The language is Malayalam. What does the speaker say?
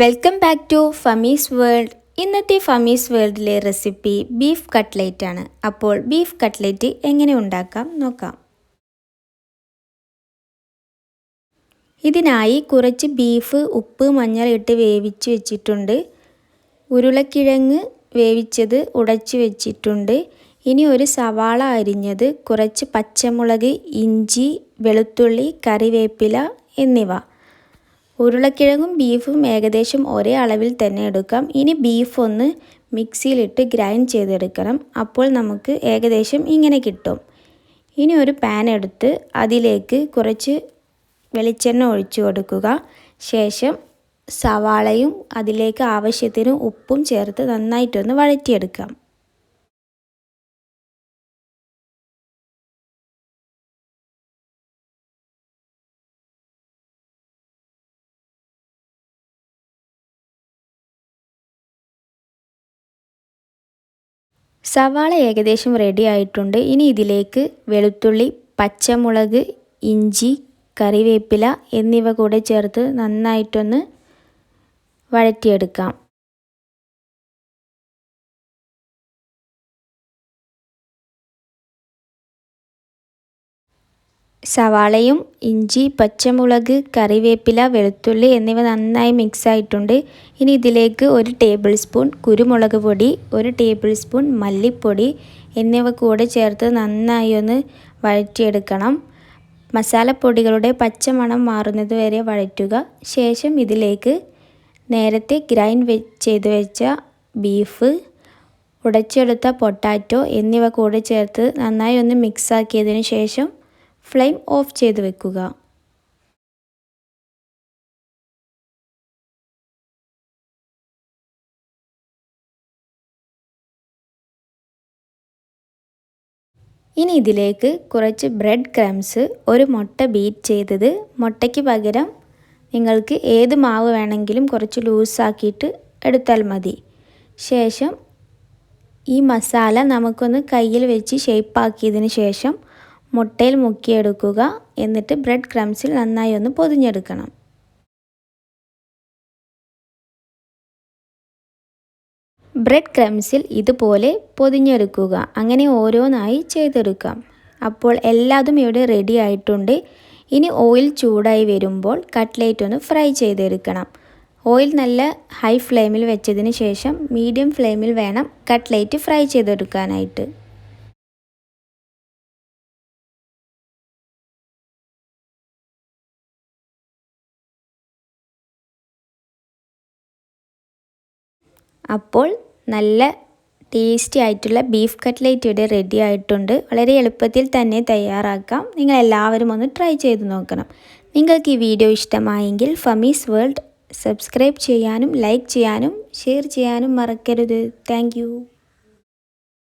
Welcome back to Famees world. ഇന്നത്തെ ഫമീസ് വേൾഡിലെ റെസിപ്പി ബീഫ് കട്ട്ലേറ്റ് ആണ്. അപ്പോൾ ബീഫ് കട്ട്ലേറ്റ് എങ്ങനെ ഉണ്ടാക്കാം നോക്കാം. ഇതിനായി കുറച്ച് ബീഫ് ഉപ്പ് മഞ്ഞൾ ഇട്ട് വേവിച്ച് വെച്ചിട്ടുണ്ട്. ഉരുളക്കിഴങ്ങ് വേവിച്ചത് ഉടച്ച് വെച്ചിട്ടുണ്ട്. ഇനി ഒരു സവാള അരിഞ്ഞത്, കുറച്ച് പച്ചമുളക്, ഇഞ്ചി, വെളുത്തുള്ളി, കറിവേപ്പില എന്നിവ. ഉരുളക്കിഴങ്ങും ബീഫും ഏകദേശം ഒരേ അളവിൽ തന്നെ എടുക്കാം. ഇനി ബീഫ് ഒന്ന് മിക്സിയിലിട്ട് ഗ്രൈൻഡ് ചെയ്തെടുക്കണം. അപ്പോൾ നമുക്ക് ഏകദേശം ഇങ്ങനെ കിട്ടും. ഇനി ഒരു പാൻ എടുത്ത് അതിലേക്ക് കുറച്ച് വെളിച്ചെണ്ണ ഒഴിച്ചു കൊടുക്കുക. ശേഷം സവാളയും അതിലേക്ക് ആവശ്യത്തിന് ഉപ്പും ചേർത്ത് നന്നായിട്ടൊന്ന് വഴറ്റിയെടുക്കാം. സവാള ഏകദേശം റെഡി ആയിട്ടുണ്ട്. ഇനി ഇതിലേക്ക് വെളുത്തുള്ളി, പച്ചമുളക്, ഇഞ്ചി, കറിവേപ്പില എന്നിവ കൂടെ ചേർത്ത് നന്നായിട്ടൊന്ന് വഴറ്റിയെടുക്കാം. സവാളയും ഇഞ്ചി, പച്ചമുളക്, കറിവേപ്പില, വെളുത്തുള്ളി എന്നിവ നന്നായി മിക്സ് ആയിട്ടുണ്ട്. ഇനി ഇതിലേക്ക് 1 ടേബിൾ സ്പൂൺ കുരുമുളക് പൊടി, 1 ടേബിൾ സ്പൂൺ മല്ലിപ്പൊടി എന്നിവ കൂടെ ചേർത്ത് നന്നായി ഒന്ന് വഴറ്റിയെടുക്കണം. മസാലപ്പൊടികളുടെ പച്ചമണം മാറുന്നത് വരെ വഴറ്റുക. ശേഷം ഇതിലേക്ക് നേരത്തെ ഗ്രൈൻഡ് ചെയ്ത് വെച്ച ബീഫ്, ഉടച്ചെടുത്ത പൊട്ടാറ്റോ എന്നിവ കൂടെ ചേർത്ത് നന്നായി ഒന്ന് മിക്സ് ആക്കിയതിന് ശേഷം ഫ്ലെയിം ഓഫ് ചെയ്ത് വെക്കുക. ഇനി ഇതിലേക്ക് കുറച്ച് ബ്രെഡ് ക്രംസ്, ഒരു മുട്ട ബീറ്റ് ചെയ്തത്, മുട്ടയ്ക്ക് പകരം നിങ്ങൾക്ക് ഏത് മാവ് വേണമെങ്കിലും കുറച്ച് ലൂസാക്കിയിട്ട് എടുത്താൽ മതി. ശേഷം ഈ മസാല നമുക്കൊന്ന് കയ്യിൽ വെച്ച് ഷേപ്പാക്കിയതിന് ശേഷം മുട്ടയിൽ മുക്കിയെടുക്കുക. എന്നിട്ട് ബ്രെഡ് ക്രംസിൽ നന്നായി ഒന്ന് പൊതിഞ്ഞെടുക്കണം. ബ്രെഡ് ക്രംസിൽ ഇതുപോലെ പൊതിഞ്ഞെടുക്കുക. അങ്ങനെ ഓരോന്നായി ചെയ്തെടുക്കാം. അപ്പോൾ എല്ലാതും ഇവിടെ റെഡി ആയിട്ടുണ്ട്. ഇനി ഓയിൽ ചൂടായി വരുമ്പോൾ കട്ട്ലേറ്റ് ഒന്ന് ഫ്രൈ ചെയ്തെടുക്കണം. ഓയിൽ നല്ല ഹൈ ഫ്ലെയിമിൽ വെച്ചതിന് ശേഷം മീഡിയം ഫ്ലെയിമിൽ വേണം കട്ട്ലേറ്റ് ഫ്രൈ ചെയ്തെടുക്കാനായിട്ട്. അപ്പോൾ നല്ല ടേസ്റ്റി ആയിട്ടുള്ള ബീഫ് കട്ട്ലേറ്റ് ഇവിടെ റെഡി ആയിട്ടുണ്ട്. വളരെ എളുപ്പത്തിൽ തന്നെ തയ്യാറാക്കാം. നിങ്ങൾ എല്ലാവരും ഒന്ന് ട്രൈ ചെയ്ത് നോക്കണം. നിങ്ങൾക്ക് ഈ വീഡിയോ ഇഷ്ടമായെങ്കിൽ ഫമീസ് വേൾഡ് സബ്സ്ക്രൈബ് ചെയ്യാനും ലൈക്ക് ചെയ്യാനും ഷെയർ ചെയ്യാനും മറക്കരുത്. താങ്ക്